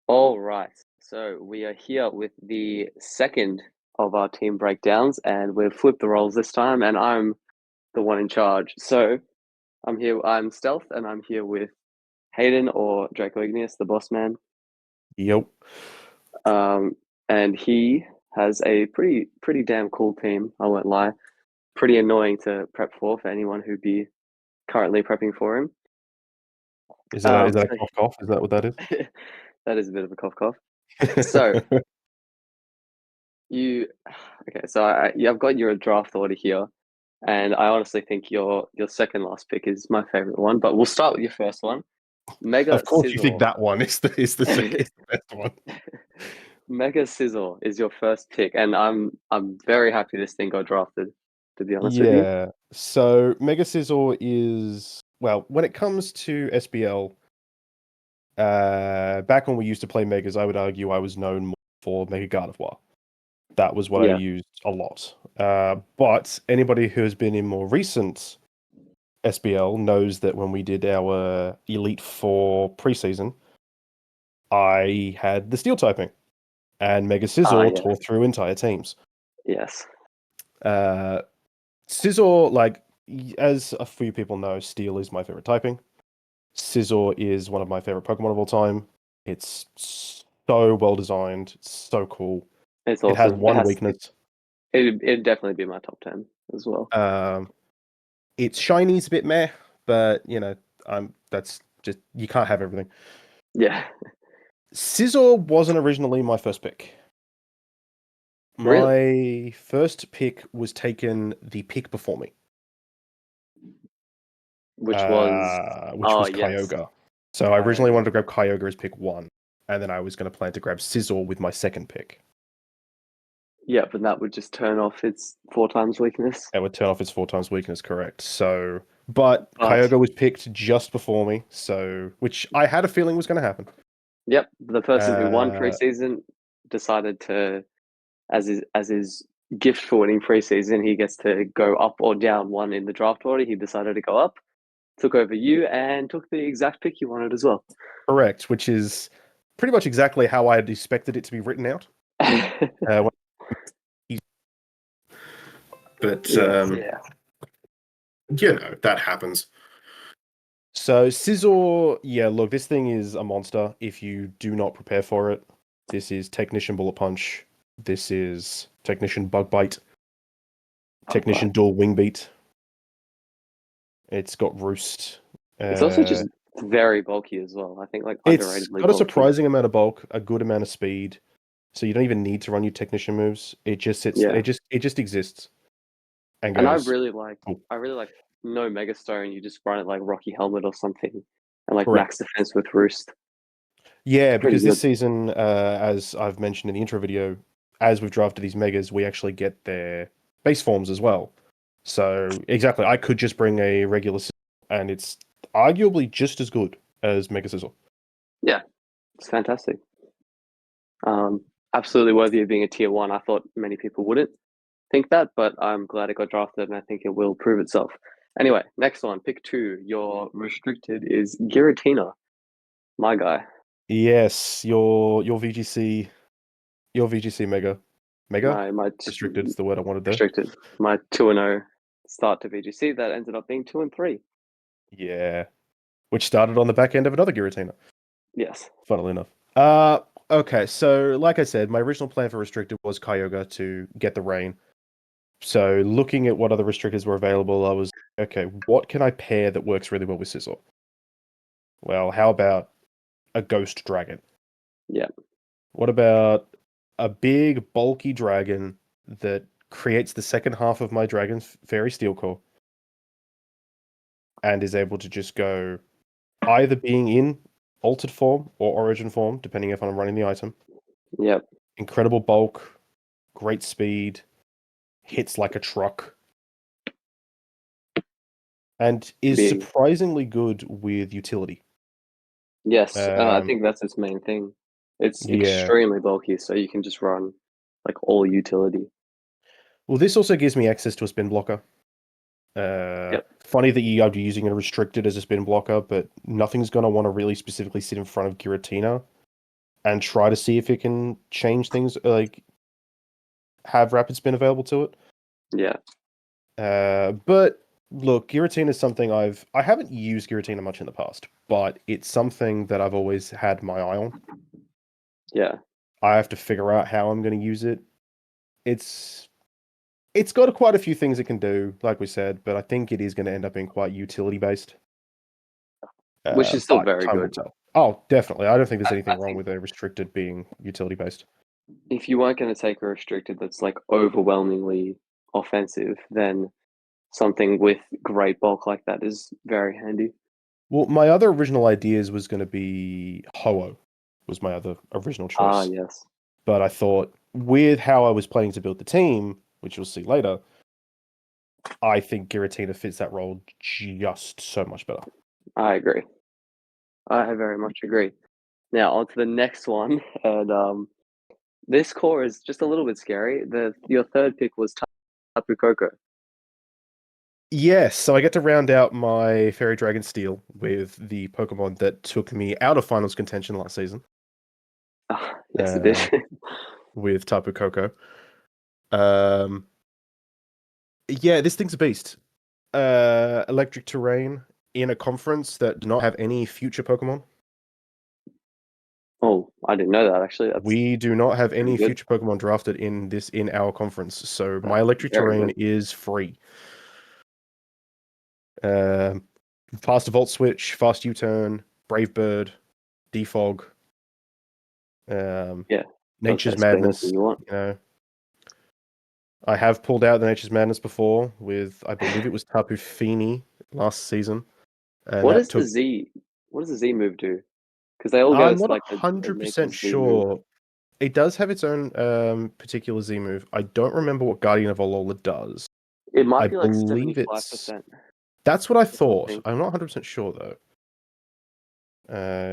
All right. So we are here with the second of our team breakdowns, and we've flipped the roles this time, and I'm the one in charge. So I'm Stealth, and I'm here with Hayden or Draco Igneous, the boss man. Yep. Um, and he has a pretty damn cool team, I won't lie. Pretty annoying to prep for anyone who'd be currently prepping for him. Is that a So cough cough? Is that what that is? that is a bit of a cough. So you okay, so I've got your draft order here, and I honestly think your second last pick is my favorite one. But we'll start with your first one, Mega Of course, you Scissor. think that one is the best one. Mega Scissor is your first pick, and I'm very happy this thing got drafted. To be honest with you, Yeah. So Mega Sizzle is well, when it comes to SBL, back when we used to play Megas, I would argue I was known more for Mega Gardevoir. That was what I yeah, used a lot. But anybody who has been in more recent SBL knows that when we did our Elite Four preseason, I had the steel typing. And Mega Scizor yeah, tore through entire teams. yes, Uh, Scizor, as a few people know, Steel is my favorite typing. Scizor is one of my favorite Pokemon of all time. It's so well designed, so cool. it's It has awesome. one weakness. It'd definitely be my top 10 as well. Um, its shiny's a bit meh, but that's just you can't have everything. Yeah, Scizor wasn't originally my first pick. really, My first pick was taken the pick before me. which was Which was yes, Kyogre. So I originally Kyogre. wanted to grab Kyogre as pick one, and then I was going to plan to grab Sizzle with my second pick. Yeah, but that would just turn off its four times weakness. It would turn off its four times weakness, correct. So, but But Kyogre was picked just before me, so which I had a feeling was going to happen. yep, the person who won Uh, preseason decided to, as his gift for winning preseason, he gets to go up or down one in the draft order. He decided to go up, took over you, and took the exact pick you wanted as well. Correct, which is pretty much exactly how I had expected it to be written out. Uh, but Yeah, that happens. So Scizor, yeah, look, this thing is a monster if you do not prepare for it. This is Technician Bullet Punch. This is Technician Bug Bite. but Technician Dual Wing Beat. It's got Roost. it's also Uh, just very bulky as well. I think like it's underratedly got a bulky. surprising amount of bulk, a good amount of speed, so you don't even need to run your Technician moves. It just sits. Yeah, It just exists and and goes. Cool. I really like no Megastone. You just run it like Rocky Helmet or something, and like Correct. max defense with Roost. Yeah, Pretty because this good. season, as I've mentioned in the intro video, as we've drafted these megas, we actually get their base forms as well. So exactly, I could just bring a regular Sizzle, and it's arguably just as good as Mega Sizzle. Yeah, it's fantastic. Um, Absolutely worthy of being a tier one. I thought many people wouldn't think that, but I'm glad it got drafted, and I think it will prove itself. Anyway, next one, pick two. Your restricted is Giratina, my guy. Yes, your VGC Mega My restricted is the word I wanted there. restricted. My 2-0 start to VGC that ended up being 2-3. Yeah, which started on the back end of another Giratina, Yes. funnily enough. Okay, so like I said, my original plan for restricted was Kyogre to get the rain. So looking at what other restrictors were available, I was okay. What can I pair that works really well with Scizor? Well, how about a Ghost Dragon? Yeah. What about a big bulky dragon that creates the second half of my Dragon's Fairy Steel Core and is able to just go either being in altered form or origin form, depending if I'm running the item. Yep. Incredible bulk, great speed, hits like a truck, and is Big. surprisingly good with utility. Yes. I Um, think that's its main thing. It's yeah. extremely bulky, so you can just run like all utility. Well, this also gives me access to a spin blocker. Yep. Funny that you are using it restricted as a spin blocker, but nothing's going to want to really specifically sit in front of Giratina and try to see if it can change things, like have rapid spin available to it. Yeah. But look, Giratina is something I haven't used Giratina much in the past, but it's something that I've always had my eye on. Yeah. I have to figure out how I'm going to use it. It's got quite a few things it can do, like we said, but I think it is going to end up being quite utility based. Which is still But very time will good. tell. Oh, definitely. I don't think there's I anything wrong think with a restricted being utility based. if you weren't going to take a restricted that's like overwhelmingly offensive, then something with great bulk like that is very handy. Well, my other original ideas was going to be Ho-Oh, was my other original Ah, choice. yes. But I thought, with how I was planning to build the team, which you'll see later, I think Giratina fits that role just so much better. I agree. I very much agree. Now on to the next one, and this core is just a little bit scary. Your third pick was Tapu Koko. Yes, so I get to round out my Fairy Dragon Steel with the Pokemon that took me out of finals contention last season, Ah, yes, it did. with Tapu Koko. Um, yeah, this thing's a beast. Electric terrain in a conference that do not have any future Pokemon. Oh, I didn't know that actually. That's We do not have pretty any good. future Pokemon drafted in our conference, so my That's electric very terrain good. is free. Um, fast Volt Switch, fast U-turn, Brave Bird, Defog, um, Yeah, that's Nature's basically anything Madness. you want. You know, I have pulled out the Nature's Madness before with, I believe it was Tapu Fini last season, and What that does the took. Z? What does the Z move do? Because they all get I'm us not like the 100% nature's Z move. sure. It does have its own particular Z move. I don't remember what Guardian of Alola does. It I might be like believe 75% that's what I or thought. something. I'm not 100% sure though.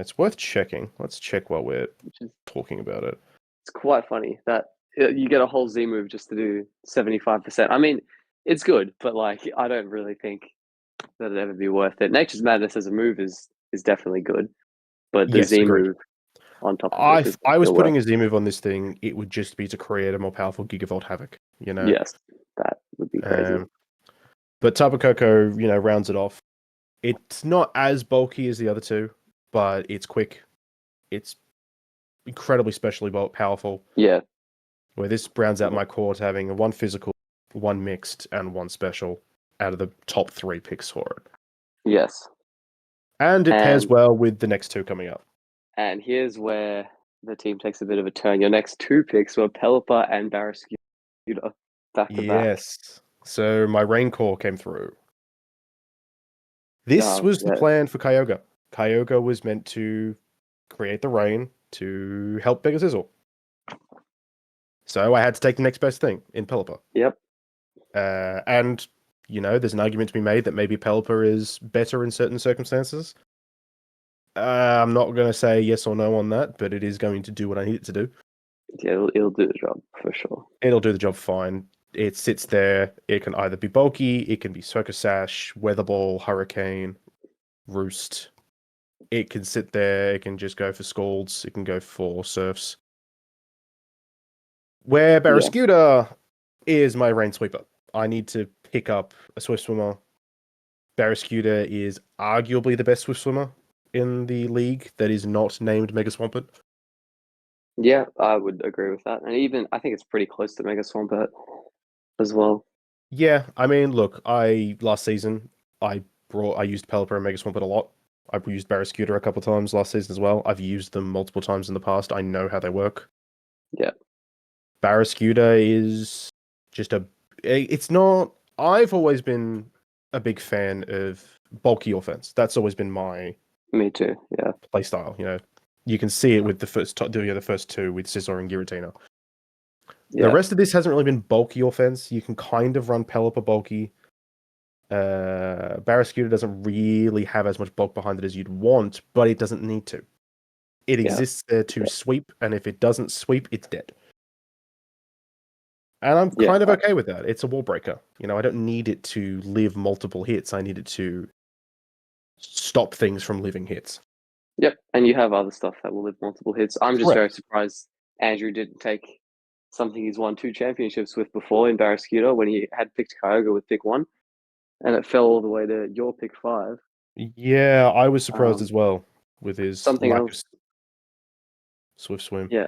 It's worth checking. Let's check while we're Which is talking about it. it's quite funny that you get a whole Z move just to do 75%. I mean, it's good, but like I don't really think that it'd ever be worth it. Nature's Madness as a move is definitely good, but the Yes, Z agreed. move on top of it is I was still worth. putting a Z move on this thing. It would just be to create a more powerful Gigavolt Havoc, you know. Yes, that would be crazy. Um, but Tapu Koko, rounds it off. It's not as bulky as the other two, but it's quick. It's incredibly specially powerful. Yeah, Where this rounds out my core to having one physical, one mixed, and one special out of the top 3 picks for it. yes. And it pairs And well with the next 2 coming up. and here's where the team takes a bit of a turn. Your next 2 picks were Pelipper and Barraskewda back to back. Yes. So my rain core came through. This was the Yeah, plan for Kyogre. Kyogre was meant to create the rain to help Sizzle. So I had to take the next best thing in Pelipper. yep, And, there's an argument to be made that maybe Pelipper is better in certain circumstances. I'm not going to say yes or no on that, but it is going to do what I need it to do. yeah, it'll do the job for sure. It'll do the job fine. It sits there. It can either be bulky, it can be Circus Sash, Weather Ball, Hurricane, Roost. It can sit there. It can just go for Scalds. It can go for Surfs. Where Yeah, Barraskewda is my Rain Sweeper. I need to pick up a Swift Swimmer. Barraskewda is arguably the best Swift Swimmer in the league that is not named Mega Swampert. yeah, I would agree with that. And even I think it's pretty close to Mega Swampert as well. Yeah, I mean, look, last season I used Pelipper and Mega Swampert a lot. I've used Barraskewda a couple times last season as well. I've used them multiple times in the past. I know how they work. Yeah, Barraskewda is just it's not. I've always been a big fan of bulky offense. That's always been my me too. Yeah, play style. You can see it with the first 2 with Scizor and Giratina. The yeah, rest of this hasn't really been bulky offense. You can kind of run Pelipper bulky. Barraskewda doesn't really have as much bulk behind it as you'd want, but it doesn't need to. It yeah, exists there to sweep, and if it doesn't sweep, it's dead. And I'm yeah. kind of okay with that. It's a wall breaker. I don't need it to live multiple hits. I need it to stop things from living hits. Yep, and you have other stuff that will live multiple hits. I'm just very Correct. surprised Andrew didn't take something he's won 2 championships with before in Barrascuda when he had picked Kyogre with pick 1, and it fell all the way to your pick 5. Yeah, I was surprised Um, as well with his something lack of else, swift swim yeah,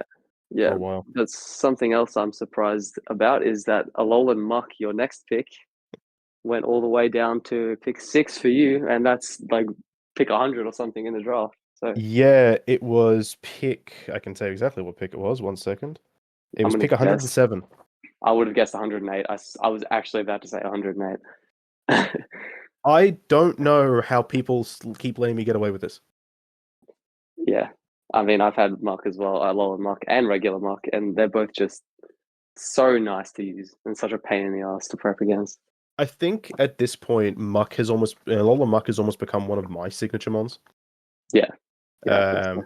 for yeah. a while. But something else I'm surprised about is that Alolan Muck, your next pick, went all the way down to pick 6 for you, and that's like pick 100 or something in the draft. So Yeah, it was pick. I can tell you exactly what pick it was. 1 second. It I'm was gonna pick guess. 107. I would have guessed 108. I was actually about to say 108. I don't know how people keep letting me get away with this. Yeah. I mean, I've had Muck as well, Alolan Muck and regular Muck, and they're both just so nice to use and such a pain in the ass to prep against. I think at this point, Alola Muck has almost become one of my signature mons. Yeah. Yeah, I think so. Um,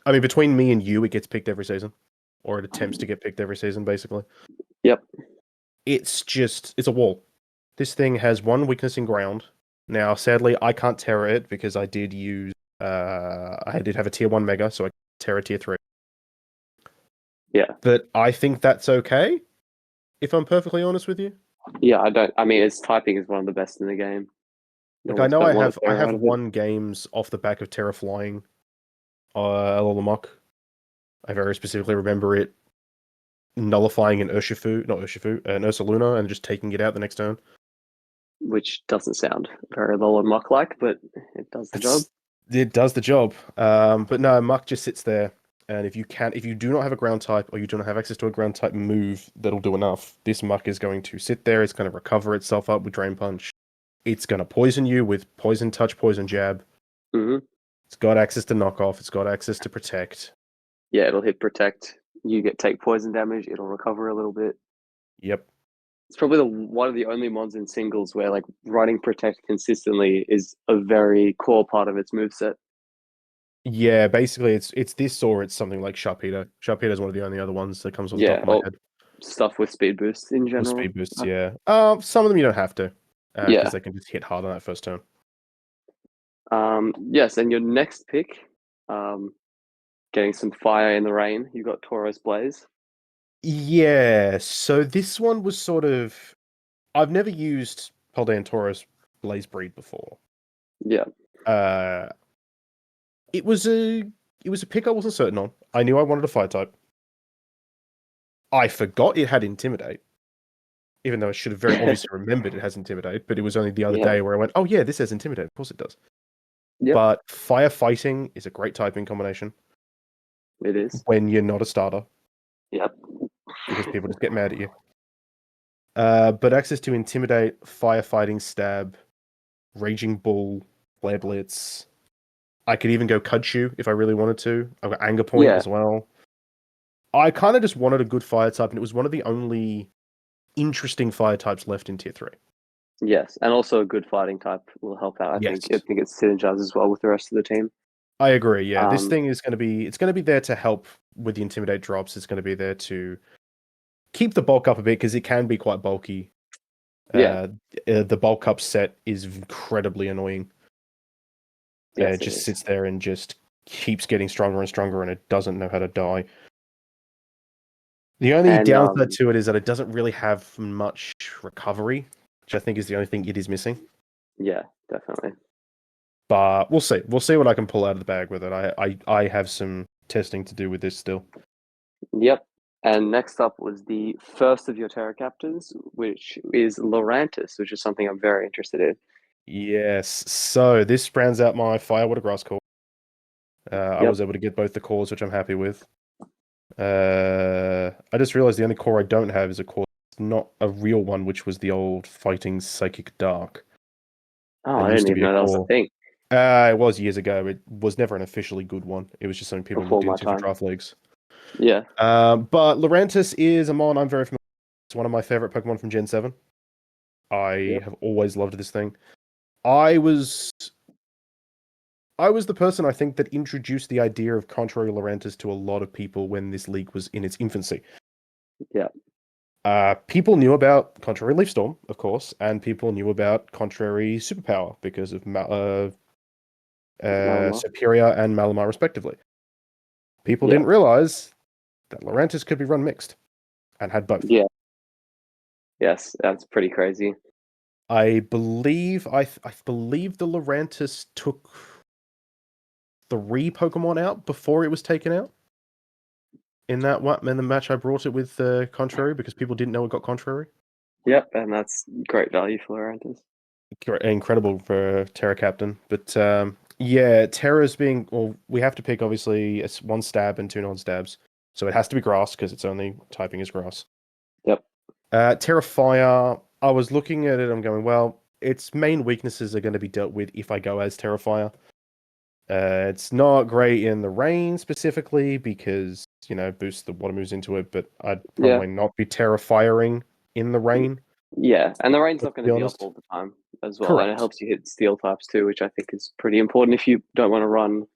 I mean, between me and you, it gets picked every season, or it attempts to get picked every season, basically. Yep. It's a wall. This thing has one weakness in ground. Now, sadly, I can't Terra it because I did have a tier 1 Mega, so I Terra tier 3. Yeah. But I think that's okay, if I'm perfectly honest with you. Yeah, I mean, its typing is one of the best in the game. You Like, I almost know don't I want have to I tear have out of it. won games off the back of Terra flying Alola. I very specifically remember it nullifying an an Ursaluna, and just taking it out the next turn. Which doesn't sound very Alolan Muck like, but it does the job. It does the job. But no, Muck just sits there, and if you do not have a ground type or you do not have access to a ground type move that'll do enough, this Muck is going to sit there. It's going to recover itself up with Drain Punch. It's going to poison you with Poison Touch, Poison Jab. Hmm. It's got access to knock off. It's got access to protect. Yeah, it'll hit protect. You take poison damage. It'll recover a little bit. Yep. It's probably one of the only mons in singles where like running protect consistently is a very core part of its moveset. Yeah, basically it's this or it's something like Sharpedo. Sharpedo is one of the only other ones that comes off the top Yeah, of my or head. stuff with speed boosts in With general. speed boosts, yeah. Some of them you don't have to, because Yeah. they can just hit hard on that first turn. Yes, and your next pick, um, getting some fire in the rain. You got Tauros Blaze. Yeah, so this one was sort of I've never used Paldean Taurus Blaze Breed before. Yeah. Uh it was a pick I wasn't certain on. I knew I wanted a fire type. I forgot it had Intimidate, even though I should have very obviously remembered it has Intimidate, but it was only the other Yeah. day where I went, oh yeah, this has Intimidate. Of course it does. Yep. But firefighting is a great typing combination It is. when you're not a starter, Yep. because people just get mad at you. But access to Intimidate, Firefighting, Stab, Raging Bull, Flare Blitz. I could even go Cudshoe if I really wanted to. I've got Anger Point Yeah. as well. I kind of just wanted a good fire type, and it was one of the only interesting fire types left in tier 3. Yes, and also a good fighting type will help out. I Yes. think. I think it synergizes well with the rest of the team. I agree, yeah. This Um, thing is it's going to be there to help with the Intimidate drops. It's going to be there to keep the bulk up a bit, because it can be quite bulky. yeah. The bulk up set is incredibly annoying. It Yes, it just is. sits there and just keeps getting stronger and stronger, and it doesn't know how to die. The only And downside to it is that it doesn't really have much recovery, which I think is the only thing it is missing. yeah, definitely. But we'll see. We'll see what I can pull out of the bag with it. I have some testing to do with this still. Yep. And next up was the first of your Terra captains, which is Lorantis, which is something I'm very interested in. Yes. So this rounds out my Firewater Grass core. I Yep. was able to get both the cores, which I'm happy with. I just realized the only core I don't have is a core that's not a real one, which was the old Fighting Psychic Dark. Oh, That I used didn't to even be a know that was a core. thing It was years ago. It was never an officially good one. It was just something people before looked my into for time. draft leagues. Yeah. But Lurantis is a mon I'm very familiar with. It's one of my favorite Pokemon from Gen 7. I Yep. have always loved this thing. I was the person I think that introduced the idea of Contrary Lurantis to a lot of people when this league was in its infancy. Yeah. People knew about Contrary Leaf Storm, of course, and people knew about Contrary Superpower because of Malamar. Superior and Malamar respectively. People Yeah. didn't realize that Lurantis could be run mixed and had both. Yeah. Yes, that's pretty crazy. I believe I believe the Lurantis took 3 Pokemon out before it was taken out. In the match I brought it with Contrary because people didn't know it got Contrary. Yep, and that's great value for Lurantis. Incredible for Terra Captain. But yeah, Terra's being, well, we have to pick obviously it's 1 stab and 2 non-stabs. So it has to be grass because its only typing is grass. Yep. Terra Fire, I was looking at it, I'm going, well, its main weaknesses are going to be dealt with if I go as Terra Fire. It's not great in the rain specifically because, boosts the water moves into it, but I'd Yeah. probably not be Terra Firing in the rain. Yeah, and the rain's Let's not going be to be up honest. all the time as well, and it Correct. helps you hit steel types too, which I think is pretty important if you don't want to run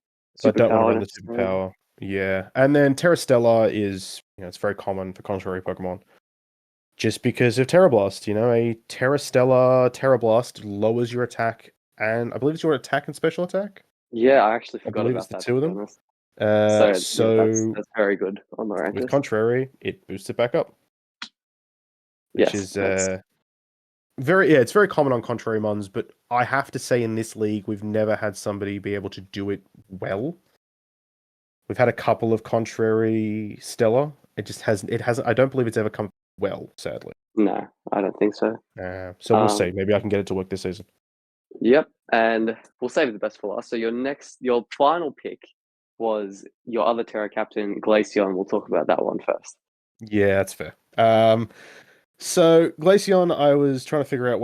But don't want to superpower run the necessarily. superpower. Yeah. And then Terra Stellar is, it's very common for contrary Pokemon. Just because of Terra Blast, a Terra Stellar Terra Blast lowers your attack, and I believe it's your attack and special attack. Yeah, I actually I forgot believe it's about the that, two to of be them. honest. So yeah, that's So that's very good on the with Rantis. contrary, it boosts it back up, which Yes, is that's it's very common on contrary mons, but I have to say in this league we've never had somebody be able to do it well. We've had a couple of contrary Stellar. It hasn't I don't believe it's ever come well, sadly. no, I don't think so. So we'll see. Maybe I can get it to work this season. Yep, and we'll save the best for last. So your final pick was your other Terra Captain, Glaceon. We'll talk about that one first. Yeah, that's fair. So Glaceon, I was trying to figure out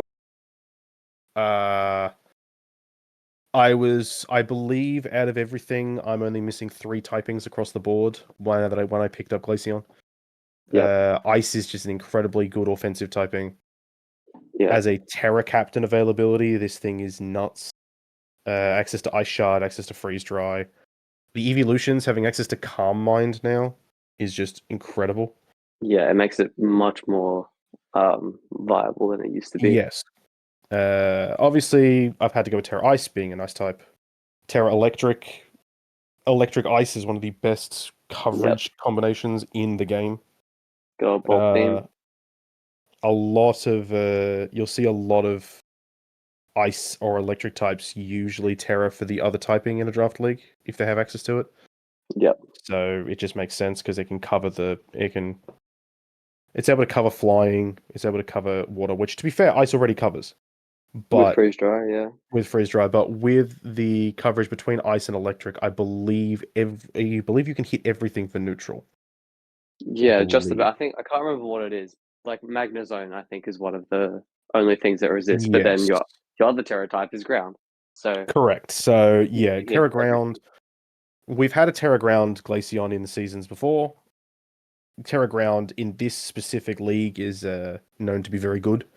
uh I believe out of everything, I'm only missing 3 typings across the board when I picked up Glaceon. Yep. Ice is just an incredibly good offensive typing. Yeah. As a Terra Captain availability, this thing is nuts. Access to Ice Shard, access to Freeze Dry. The evolutions having access to Calm Mind now is just incredible. Yeah, it makes it much more viable than it used to be. Yes. Obviously, I've had to go with Terra Ice being a nice type. Terra Electric. Electric Ice is one of the best Yep. coverage combinations in the game. Go bulk Uh, beam. you'll see a lot of ice or electric types usually Terra for the other typing in a draft league if they have access to it. Yep. So it just makes sense because it's able to cover flying, it's able to cover water, which to be fair, ice already covers. With But freeze dry, yeah. with freeze dry, but with the coverage between ice and electric, I believe you can hit everything for neutral. I Yeah, just believe. about. I think I can't remember what it is. Like Magnezone, I think, is one of the only things that resist. But then Yes. your other Terra type is ground. So Correct. So you yeah, can hit Terra Ground. everything. We've had a Terra Ground Glaceon in the seasons before. Terra Ground in this specific league is known to be very good.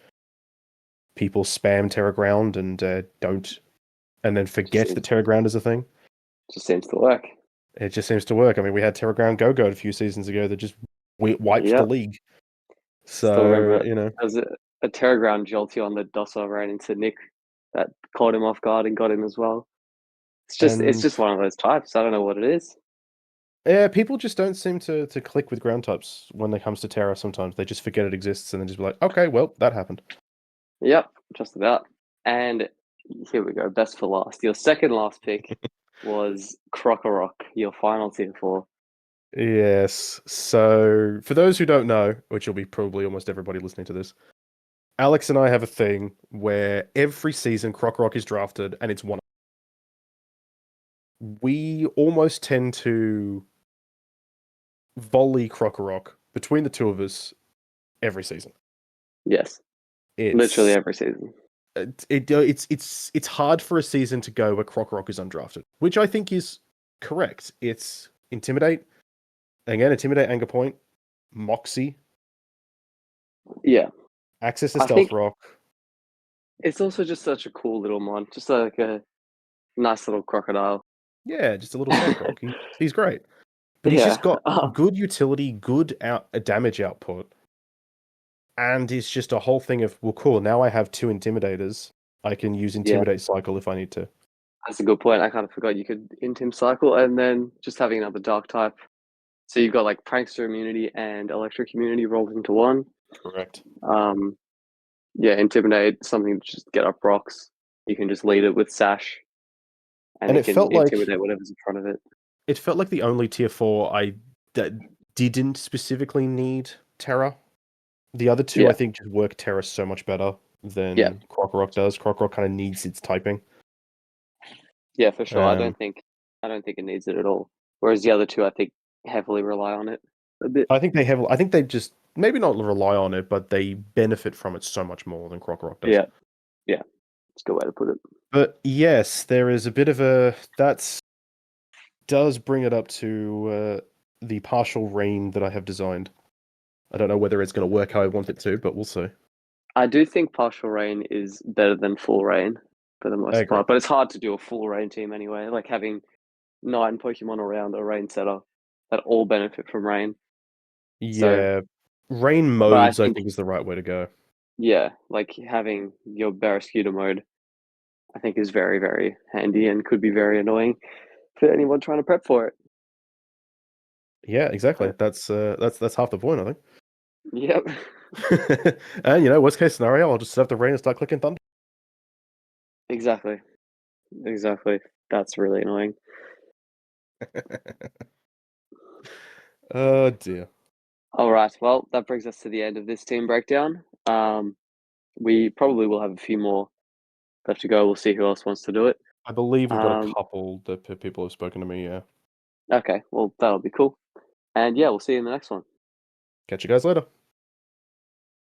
People spam Terra Ground and don't, and then Just forget that seems Terra Ground is a thing. just seems to work. It just seems to work. I mean, we had Terra Ground Go-Go a few seasons ago that just wiped the Yep. league. Still So, remember there was a Terra Ground Jolteon that Dossa ran into Nick that caught him off guard and got him as well. It's and just one of those types. I don't know what it is. yeah, people just don't seem to click with ground types when it comes to Terra sometimes. They just forget it exists and then just be like, okay, well, that happened. Yep, just about. And here we go. Best for last. Your second last pick was Crocorock, your final tier four. Yes. So, for those who don't know, which will be probably almost everybody listening to this, Alex and I have a thing where every season Croc is drafted and it's one. We almost tend to volley Croc between the two of us every season. Yes, literally It's every season. it's hard for a season to go where Croc is undrafted, which I think is correct. It's Intimidate, Anger Point, Moxie, Yeah, access to I Stealth think Rock. it's also just such a cool little mon, just like a nice little crocodile. Yeah, just a little Stealth Rock. He's great. But he's just Yeah, got good utility, good damage output, and it's just a whole thing of, well, cool, now I have 2 Intimidators. I can use yeah, Intimidate Cycle if I need to. That's a good point. I kind of forgot you could Intim cycle and then just having another dark type. So you've got like Prankster immunity and Electric immunity rolled into one. Correct. Yeah, Intimidate, something to just get up rocks. You can just lead it with Sash and And it it can felt like intimidate whatever's in front of it. the only tier 4 that didn't specifically need Terra. The other two, I Yeah, think, just work Terra so much better yeah, than Krokorok does. Krokorok kind of needs its typing. yeah, for sure. Um, I don't think it needs it at all. Whereas the other two, I think, heavily rely on it a bit. I think they just maybe not rely on it, but they benefit from it so much more than Krokorok does. Yeah, yeah, it's a good way to put it. But yes, there is a bit of a does bring it up to the partial rain that I have designed. I don't know whether it's going to work how I want it to, but we'll see. I do think partial rain is better than full rain for the I most agree. part, but it's hard to do a full rain team anyway. Like having 9 Pokemon around a rain setter that all benefit from rain. So, Yeah, rain but I modes I think, think is the right way to go. yeah, like having your Barraskewda mode, I think is very, very handy and could be very annoying for anyone trying to prep for it. Yeah, exactly. But, That's half the point, I think. yep, And worst case scenario, I'll just set up the rain and start clicking thunder. exactly, exactly. That's really annoying. Oh dear. All right, well, that brings us to the end of this team breakdown. We probably will have a few more left to go. We'll see who else wants to do it. I believe we've got a Um, couple that people have spoken to me. Yeah. okay, well, that'll be cool. And yeah, we'll see you in the next one. Catch you guys later.